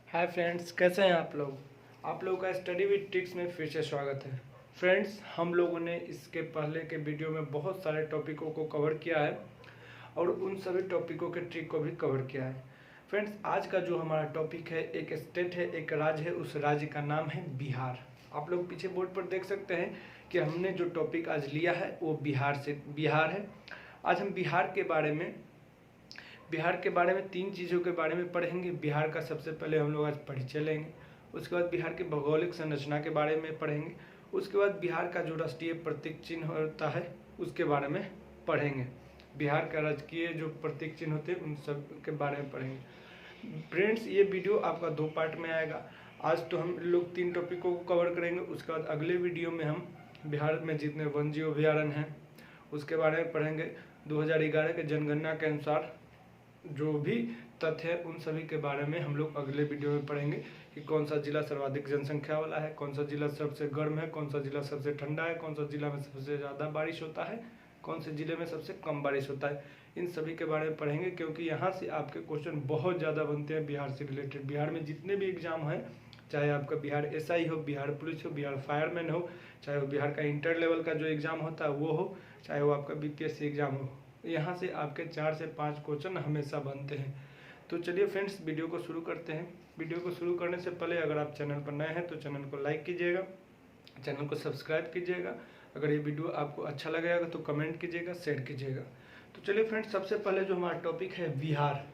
Hi friends, कैसे हैं आप लोग। आप लोगों का स्टडी विद ट्रिक्स में फिर से स्वागत है। फ्रेंड्स, हम लोगों ने इसके पहले के वीडियो में बहुत सारे टॉपिकों को कवर किया है और उन सभी टॉपिकों के ट्रिक को भी कवर किया है। फ्रेंड्स, आज का जो हमारा टॉपिक है, एक स्टेट है, एक राज्य है, उस राज्य का नाम है बिहार। आप लोग पीछे बोर्ड पर देख सकते हैं कि हमने जो टॉपिक आज लिया है वो बिहार है। आज हम बिहार के बारे में तीन चीज़ों के बारे में पढ़ेंगे। बिहार का सबसे पहले हम लोग आज परिचय लेंगे, उसके बाद बिहार की भौगोलिक संरचना के बारे में पढ़ेंगे, उसके बाद बिहार का जो राष्ट्रीय प्रतीक चिन्ह होता है उसके बारे में पढ़ेंगे। बिहार का राजकीय जो प्रतीक चिन्ह होते हैं उन सब के बारे में पढ़ेंगे। फ्रेंड्स, ये वीडियो आपका 2 पार्ट में आएगा। आज तो हम लोग 3 टॉपिकों को कवर करेंगे, उसके बाद अगले वीडियो में हम बिहार में जितने वन्यजीव अभयारण्य हैं उसके बारे में पढ़ेंगे। 2011 के जनगणना के अनुसार जो भी तथ्य है उन सभी के बारे में हम लोग अगले वीडियो में पढ़ेंगे कि कौन सा जिला सर्वाधिक जनसंख्या वाला है, कौन सा जिला सबसे गर्म है, कौन सा जिला सबसे ठंडा है, कौन सा जिला में सबसे ज़्यादा बारिश होता है, कौन से जिले में सबसे कम बारिश होता है। इन सभी के बारे में पढ़ेंगे क्योंकि यहाँ से आपके क्वेश्चन बहुत ज़्यादा बनते हैं बिहार से रिलेटेड। बिहार में जितने भी एग्जाम हैं, चाहे आपका बिहार एसआई हो, बिहार पुलिस हो, बिहार फायरमैन हो, चाहे वो बिहार का इंटर लेवल का जो एग्ज़ाम होता है वो हो, चाहे वो आपका बीपीएससी एग्ज़ाम हो, यहाँ से आपके 4 से 5 क्वेश्चन हमेशा बनते हैं। तो चलिए फ्रेंड्स, वीडियो को शुरू करते हैं। वीडियो को शुरू करने से पहले अगर आप चैनल पर नए हैं तो चैनल को लाइक कीजिएगा, चैनल को सब्सक्राइब कीजिएगा। अगर ये वीडियो आपको अच्छा लगेगा तो कमेंट कीजिएगा, शेयर कीजिएगा। तो चलिए फ्रेंड्स, सबसे पहले जो हमारा टॉपिक है बिहार,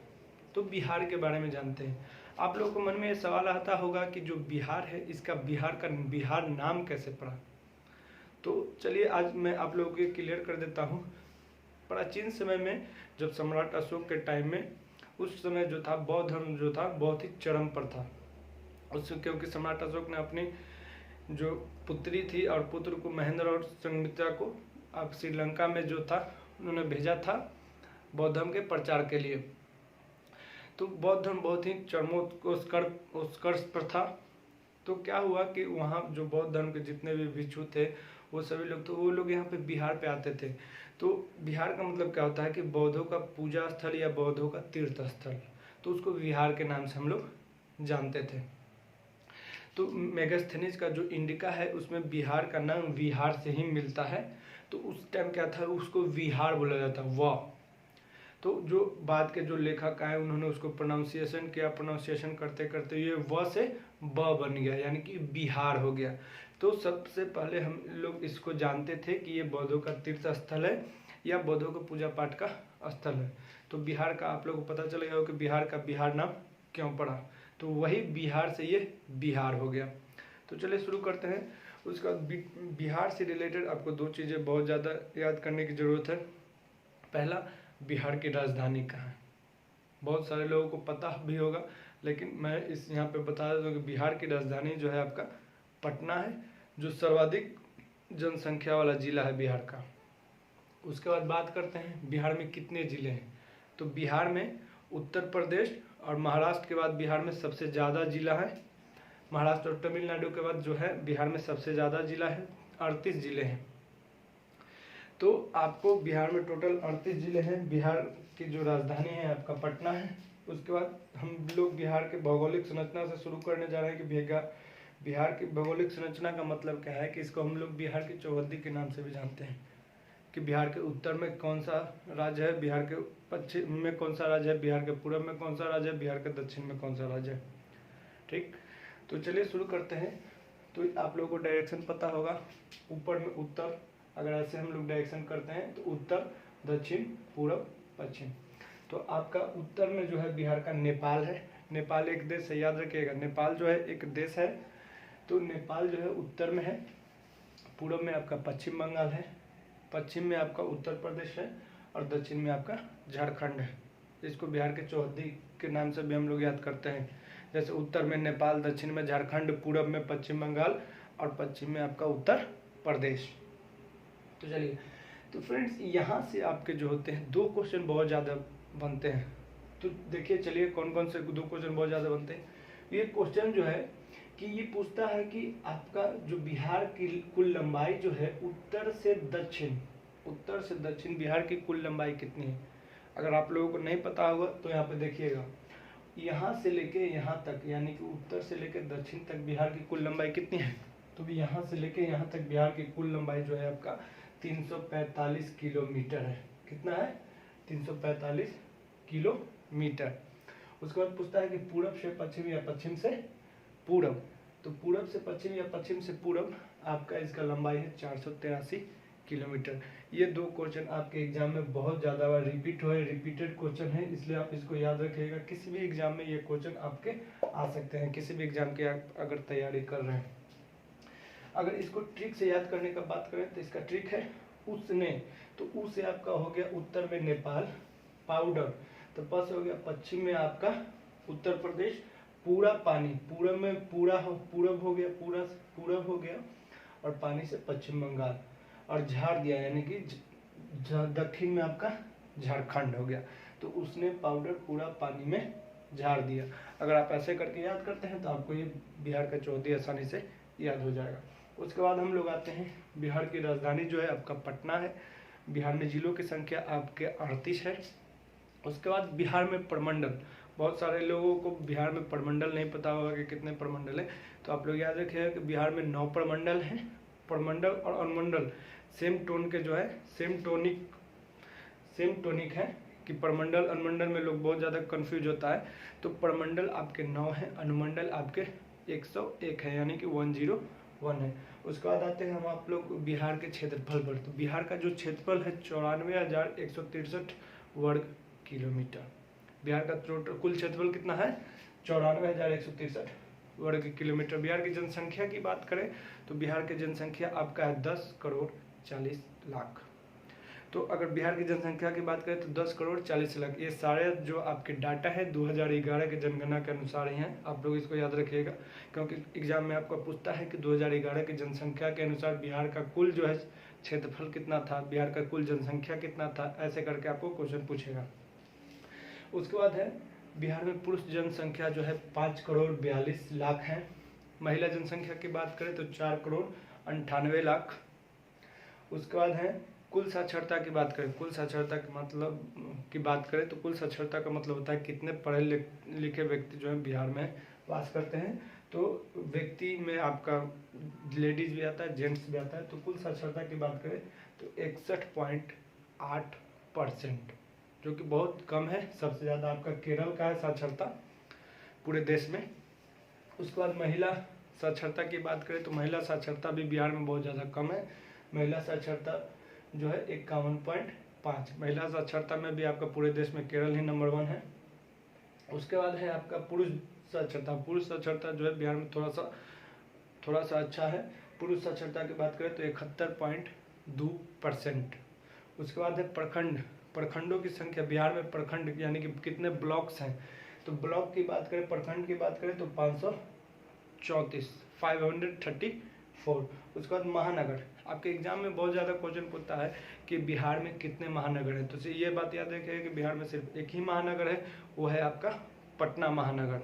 तो बिहार के बारे में जानते हैं। आप लोगों को मन में ये सवाल आता होगा कि जो बिहार है इसका बिहार नाम कैसे पड़ा। तो चलिए आज मैं आप लोगों को क्लियर कर देता हूँ। प्राचीन समय में जब सम्राट अशोक के टाइम में, उस समय जो था बौद्ध धर्म जो था बहुत ही चरम पर था। उससे क्योंकि सम्राट अशोक ने अपनी जो पुत्री थी और पुत्र को महेंद्र और संघमित्रा को अब श्रीलंका में जो था उन्होंने भेजा था बौद्ध धर्म के प्रचार के लिए। तो बौद्ध धर्म बहुत ही चरमोत्कर्ष पर था। तो क्या हुआ कि वहाँ जो बौद्ध धर्म के जितने भी भिक्षु थे वो सभी लोग, तो वो लोग यहाँ पे बिहार पे आते थे। तो बिहार का मतलब क्या होता है कि बौद्धों का पूजा स्थल या बौद्धों का तीर्थ स्थल, तो उसको बिहार के नाम से हम लोग जानते थे। तो मेगास्थनीज का जो इंडिका है उसमें बिहार का नाम विहार से ही मिलता है। तो उस टाइम क्या था, उसको विहार बोला जाता वाह। तो जो बाद के जो लेखक आए उन्होंने उसको प्रोनाउंसिएशन किया, प्रोनाउंसिएशन करते करते ये व से ब बन गया, यानी कि बिहार हो गया। तो सबसे पहले हम लोग इसको जानते थे कि ये बौद्धों का तीर्थ स्थल है या बौद्धों का पूजा पाठ का स्थल है। तो बिहार का आप लोगों को पता चलेगा कि बिहार का बिहार नाम क्यों पड़ा, तो वही बिहार से ये बिहार हो गया। तो चलिए शुरू करते हैं। उसका बिहार से रिलेटेड आपको 2 चीज़ें बहुत ज़्यादा याद करने की ज़रूरत है। पहला, बिहार की राजधानी कहाँ है। बहुत सारे लोगों को पता भी होगा, लेकिन मैं इस यहाँ पे बता देता हूँ कि बिहार की राजधानी जो है आपका पटना है, जो सर्वाधिक जनसंख्या वाला जिला है बिहार का। उसके बाद बात करते हैं बिहार में कितने ज़िले हैं। तो बिहार में उत्तर प्रदेश और महाराष्ट्र के बाद बिहार में सबसे ज़्यादा जिला है। महाराष्ट्र और तमिलनाडु के बाद जो है बिहार में सबसे ज़्यादा जिला है, 38 ज़िले हैं। तो आपको बिहार में टोटल 38 ज़िले हैं। बिहार की जो राजधानी है आपका पटना है। उसके बाद हम लोग बिहार के भौगोलिक संरचना से शुरू करने जा रहे हैं कि बिहार की भौगोलिक संरचना का मतलब क्या है कि इसको हम लोग बिहार की चौहद्दी के नाम से भी जानते हैं कि बिहार के उत्तर में कौन सा राज्य है, बिहार के पश्चिम में कौन सा राज्य है, बिहार के पूर्व में कौन सा राज्य है, बिहार के दक्षिण में कौन सा राज्य है। ठीक, तो चलिए शुरू करते हैं। तो आप लोगों को डायरेक्शन पता होगा, ऊपर में उत्तर, अगर ऐसे हम लोग डायरेक्शन करते हैं तो उत्तर, दक्षिण, पूर्व, पश्चिम। तो आपका उत्तर में जो है बिहार का नेपाल है। नेपाल एक देश है, याद रखिएगा, नेपाल जो है एक देश है। तो नेपाल जो है उत्तर में है। पूर्व में आपका पश्चिम बंगाल है, पश्चिम में आपका उत्तर प्रदेश है और दक्षिण में आपका झारखंड है। इसको बिहार के चौहद्दी के नाम से भी हम लोग याद करते हैं। जैसे उत्तर में नेपाल, दक्षिण में झारखंड, पूर्व में पश्चिम बंगाल और पश्चिम में आपका उत्तर प्रदेश। तो चलिए, तो फ्रेंड्स यहाँ से आपके जो होते हैं 2 क्वेश्चन बहुत ज़्यादा बनते हैं। तो देखिए, चलिए कौन कौन से 2 क्वेश्चन बहुत ज़्यादा बनते हैं। ये क्वेश्चन जो है कि ये पूछता है कि आपका जो बिहार की कुल लंबाई जो है उत्तर से दक्षिण बिहार की कुल लंबाई कितनी है। अगर आप लोगों को नहीं पता होगा तो यहाँ पे देखिएगा, यहाँ से लेके यहाँ तक यानी कि उत्तर से लेके दक्षिण तक बिहार की कुल लंबाई कितनी है? तो यहाँ से लेके यहाँ तक बिहार की कुल लंबाई जो है आपका 345 किलोमीटर है। कितना है? 345 किलोमीटर। उसके बाद पूछता है कि पूरब से पश्चिम या पश्चिम से पूरब। तो पूरब से पश्चिम या पश्चिम से पूरब आपका इसका लंबाई है 483 किलोमीटर। ये दो क्वेश्चन आपके एग्जाम में बहुत ज़्यादा बार रिपीट हुए, रिपीटेड क्वेश्चन है, इसलिए आप इसको याद रखिएगा। किसी भी एग्जाम में ये क्वेश्चन आपके आ सकते हैं, किसी भी एग्जाम की आप अगर तैयारी कर रहे हैं। अगर इसको ट्रिक से याद करने का बात करें तो इसका ट्रिक है उसने। तो ऊ से आपका हो गया उत्तर में नेपाल, पाउडर। तो पस हो गया पश्चिम में आपका उत्तर प्रदेश, पूरा पानी, पूरब में पूरब हो गया, पूरब हो गया, और पानी से पश्चिम बंगाल, और झाड़ दिया यानी कि दक्षिण में आपका झारखंड हो गया। तो उसने पाउडर पूरा पानी में झाड़ दिया। अगर आप ऐसे करके याद करते हैं तो आपको ये बिहार का चौथी आसानी से याद हो जाएगा। उसके बाद हम लोग आते हैं, बिहार की राजधानी जो है आपका पटना है। बिहार में जिलों की संख्या आपके 38 है। उसके बाद बिहार में प्रमंडल, बहुत सारे लोगों को बिहार में प्रमंडल नहीं पता होगा कि कितने प्रमंडल है। तो आप लोग याद रखिएगा कि बिहार में 9 प्रमंडल हैं। प्रमंडल और अनुमंडल सेम टोन के जो है, सेम टोनिक है कि प्रमंडल अनुमंडल में लोग बहुत ज़्यादा कंफ्यूज होता है। तो प्रमंडल आपके 9 हैं, अनुमंडल आपके 101 है यानी कि 101 है। उसके बाद आते हैं हम आप लोग बिहार के क्षेत्रफल पर। तो बिहार का जो क्षेत्रफल है 94,163 वर्ग किलोमीटर। बिहार का टोटल कुल क्षेत्रफल कितना है? 94,163 वर्ग किलोमीटर। बिहार की जनसंख्या की बात करें तो बिहार की जनसंख्या आपका है 10,40,00,000। तो अगर बिहार की जनसंख्या की बात करें तो 10,40,00,000। ये सारे जो आपके डाटा है 2011 के जनगणना के अनुसार ही हैं। आप लोग इसको याद रखिएगा क्योंकि एग्जाम में आपको पूछता है कि 2011 की जनसंख्या के अनुसार बिहार का कुल जो है क्षेत्रफल कितना था, बिहार का कुल जनसंख्या कितना था, ऐसे करके आपको क्वेश्चन पूछेगा। उसके बाद है बिहार में पुरुष जनसंख्या जो है 5,42,00,000 है। महिला जनसंख्या की बात करें तो 4,98,00,000। उसके बाद है कुल साक्षरता की बात करें, कुल साक्षरता के मतलब की बात करें तो कुल साक्षरता का मतलब होता है कितने पढ़े लिखे व्यक्ति जो है बिहार में वास करते हैं। तो व्यक्ति में आपका लेडीज भी आता है, जेंट्स भी आता है। तो कुल साक्षरता की बात करें तो 61.8%, जो कि बहुत कम है। सबसे ज़्यादा आपका केरल का है साक्षरता पूरे देश में। उसके बाद महिला साक्षरता की बात करें तो महिला साक्षरता भी बिहार में बहुत ज़्यादा कम है। महिला साक्षरता जो है 51.5। महिला साक्षरता में भी आपका पूरे देश में केरल ही नंबर 1 है। उसके बाद है आपका पुरुष साक्षरता। पुरुष साक्षरता जो है बिहार में थोड़ा सा अच्छा है। पुरुष साक्षरता की बात करें तो 71.2%। उसके बाद है प्रखंड। प्रखंडों की संख्या बिहार में, प्रखंड यानी कि कितने ब्लॉक्स हैं, तो ब्लॉक की बात करें, प्रखंड की बात करें तो 534। उसके बाद महानगर। आपके एग्जाम में बहुत ज़्यादा क्वेश्चन पूछता है कि बिहार में कितने महानगर हैं। तो ये बात याद रखिए कि बिहार में सिर्फ एक ही महानगर है, वो है आपका पटना महानगर।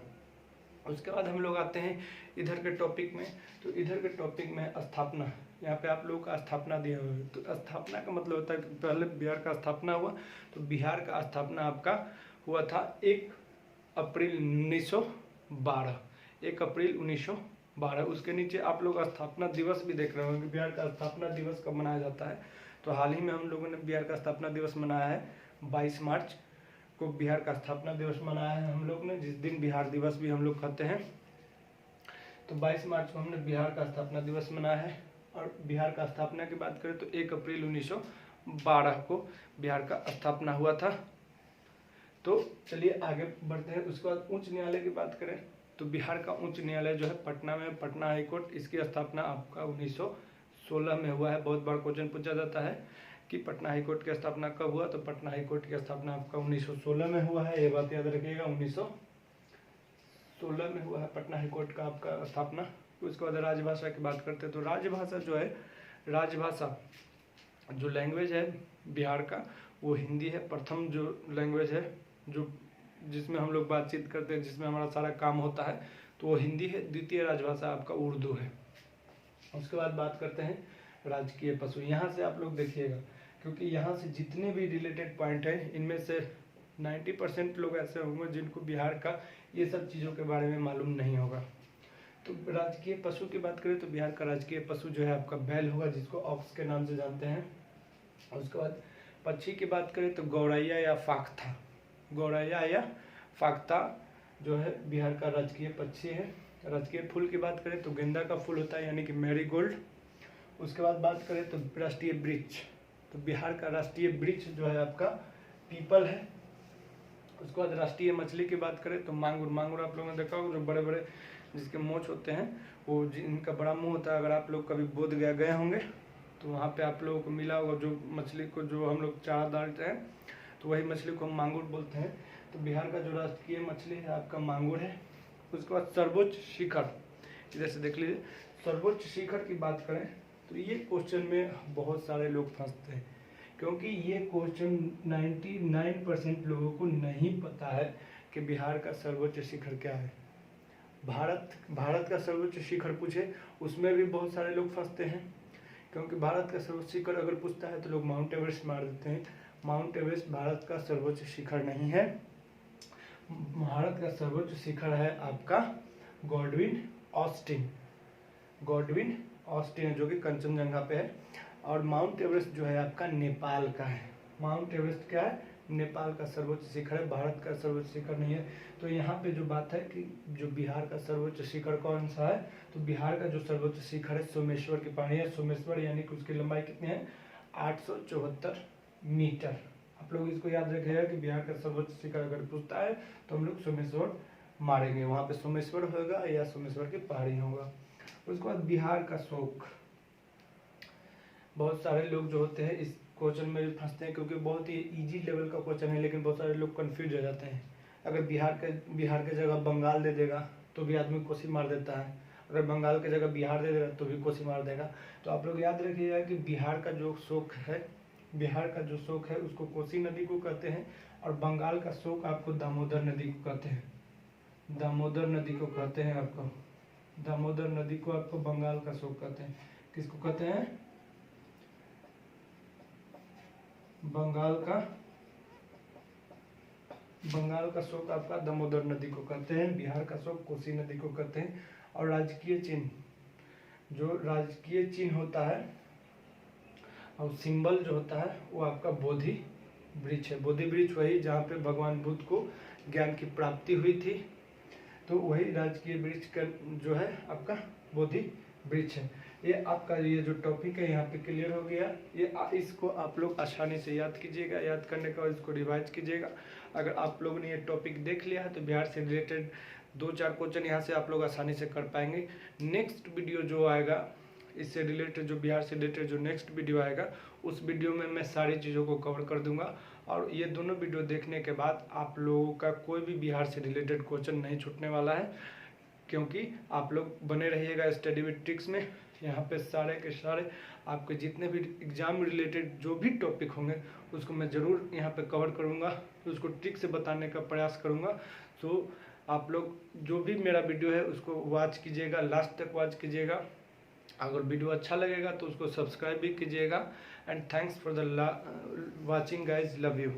उसके बाद हम लोग आते हैं इधर के टॉपिक में। तो इधर के टॉपिक में स्थापना, यहाँ पे आप लोगों का स्थापना दिया हुआ है। तो स्थापना का मतलब होता है कि पहले बिहार का स्थापना हुआ। तो बिहार का स्थापना आपका हुआ था 1 अप्रैल 1912। 1 अप्रैल 1912। उसके नीचे आप लोग स्थापना दिवस भी देख रहे होंगे। बिहार का स्थापना दिवस कब मनाया जाता है? तो हाल ही में हम लोगों ने बिहार का स्थापना दिवस मनाया है 22 मार्च को बिहार का स्थापना दिवस मनाया है हम लोग ने, जिस दिन बिहार दिवस भी हम लोग कहते हैं। तो 22 मार्च को हमने बिहार का स्थापना दिवस मनाया है। और बिहार का स्थापना की बात करें तो 1 अप्रैल 1912 को बिहार का स्थापना हुआ था। तो चलिए आगे बढ़ते हैं। उसके बाद उच्च न्यायालय की बात करें तो बिहार का उच्च न्यायालय जो है पटना में, पटना हाईकोर्ट, इसकी स्थापना आपका 1916 में हुआ है। बहुत बार क्वेश्चन पूछा जाता है कि पटना हाईकोर्ट की स्थापना कब हुआ, तो पटना हाईकोर्ट की स्थापना आपका 1916 में हुआ है। ये बात याद रखिएगा, 1916 में हुआ है पटना हाईकोर्ट का आपका स्थापना। उसके बाद राजभाषा की बात करते हैं तो राजभाषा जो है, राजभाषा जो लैंग्वेज है बिहार का वो हिंदी है। प्रथम जो लैंग्वेज है जो जिसमें हम लोग बातचीत करते हैं, जिसमें हमारा सारा काम होता है, तो वो हिंदी है। द्वितीय राजभाषा आपका उर्दू है। उसके बाद बात करते हैं राजकीय पशु। यहाँ से आप लोग देखिएगा क्योंकि यहाँ से जितने भी रिलेटेड पॉइंट हैं इनमें से 90% लोग ऐसे होंगे जिनको बिहार का ये सब चीज़ों के बारे में मालूम नहीं होगा। तो राजकीय पशु की बात करें तो बिहार का राजकीय पशु जो है आपका बैल होगा, जिसको ऑक्स के नाम से जानते हैं। उसके बाद पक्षी की बात करें तो गौरैया या फाख्ता, गौरैया या फाख्ता जो है बिहार का राजकीय पक्षी है। राजकीय फूल की बात करें तो गेंदा का फूल होता है, यानी कि मैरीगोल्ड। उसके बाद बात करें तो राष्ट्रीय वृक्ष, तो बिहार का राष्ट्रीय वृक्ष जो है आपका पीपल है। उसके बाद राष्ट्रीय मछली की बात करें तो मांगुर, मांगुर आप लोगों ने देखा होगा जो बड़े बड़े जिसके मोछ होते हैं, वो जिनका बड़ा मुंह होता है। अगर आप लोग कभी बोध गया गए होंगे तो वहाँ पे आप लोगों को मिला होगा, जो मछली को जो हम लोग चारा डालते हैं तो वही मछली को हम मांगुर बोलते हैं। तो बिहार का जो राष्ट्रीय मछली है आपका मांगुर है। उसके बाद सर्वोच्च शिखर, इधर से देख लीजिए। सर्वोच्च शिखर की बात करें तो ये क्वेश्चन में बहुत सारे लोग फंसते हैं, क्योंकि ये क्वेश्चन 99% लोगों को नहीं पता है कि बिहार का सर्वोच्च शिखर क्या है। भारत का सर्वोच्च शिखर पूछे उसमें भी बहुत सारे लोग फंसते हैं, क्योंकि भारत का सर्वोच्च शिखर अगर पूछता है तो लोग माउंट एवरेस्ट मार देते हैं। माउंट एवरेस्ट भारत का सर्वोच्च शिखर नहीं है। भारत का सर्वोच्च शिखर है आपका गॉडविन ऑस्टिन, गॉडविन ऑस्टिन जो कि कंचनजंगा पे है। और माउंट एवरेस्ट जो है आपका नेपाल का है। माउंट एवरेस्ट क्या है? नेपाल का सर्वोच्च शिखर है, भारत का सर्वोच्च शिखर नहीं है। तो यहाँ पे जो बात है कि जो बिहार का सर्वोच्च शिखर कौन सा है, तो बिहार का जो सर्वोच्च शिखर है सोमेश्वर की पहाड़ी है। सोमेश्वर यानी कि उसकी लंबाई कितनी है? 874 मीटर। आप लोग इसको याद रखिएगा कि बिहार का सर्वोच्च शिखर अगर पूछता है तो हम लोग सोमेश्वर मारेंगे, वहाँ पे सोमेश्वर होगा या सोमेश्वर की पहाड़ी होगा। उसके बाद बिहार का शोक, बहुत सारे लोग जो होते हैं इस क्वेश्चन में भी फंसते हैं, क्योंकि बहुत ही इजी लेवल का क्वेश्चन है, लेकिन बहुत सारे लोग कंफ्यूज हो जाते हैं। अगर बिहार के जगह बंगाल दे देगा तो भी आदमी कोसी मार देता है, अगर बंगाल के जगह बिहार दे देगा तो भी कोसी मार देगा। तो आप लोग याद रखिएगा कि बिहार का जो शोक है, बिहार का जो शोक है उसको कोसी नदी को कहते हैं, और बंगाल का शोक आपको दामोदर नदी को कहते हैं। दामोदर नदी को कहते हैं आपको, दामोदर नदी को आपको बंगाल का शोक कहते हैं। किसको कहते हैं? बंगाल का शोक आपका दामोदर नदी को कहते हैं, बिहार का शोक कोसी नदी को कहते हैं। और राजकीय चिन्ह, जो राजकीय चिन्ह होता है और सिंबल जो होता है वो आपका बोधि वृक्ष है। बोधि वृक्ष वही जहाँ पे भगवान बुद्ध को ज्ञान की प्राप्ति हुई थी, तो वही राजकीय वृक्ष का जो है आपका बोधि वृक्ष है। ये आपका ये जो टॉपिक है यहाँ पे क्लियर हो गया। ये इसको आप लोग आसानी से याद कीजिएगा, याद करने के बाद इसको रिवाइज कीजिएगा। अगर आप लोगों ने ये टॉपिक देख लिया है तो बिहार से रिलेटेड 2-4 क्वेश्चन यहाँ से आप लोग आसानी से कर पाएंगे। नेक्स्ट वीडियो जो आएगा इससे रिलेटेड, जो बिहार से रिलेटेड जो नेक्स्ट वीडियो आएगा उस वीडियो में मैं सारी चीज़ों को कवर कर दूंगा। और ये दोनों वीडियो देखने के बाद आप लोगों का कोई भी बिहार से रिलेटेड क्वेश्चन नहीं छूटने वाला है, क्योंकि आप लोग बने रहिएगा स्टडी विद ट्रिक्स में। यहाँ पे सारे के सारे आपके जितने भी एग्जाम रिलेटेड जो भी टॉपिक होंगे उसको मैं ज़रूर यहाँ पे कवर करूँगा, उसको ट्रिक से बताने का प्रयास करूँगा। तो आप लोग जो भी मेरा वीडियो है उसको वॉच कीजिएगा, लास्ट तक वॉच कीजिएगा। अगर वीडियो अच्छा लगेगा तो उसको सब्सक्राइब भी कीजिएगा। And thanks for the watching guys, love you.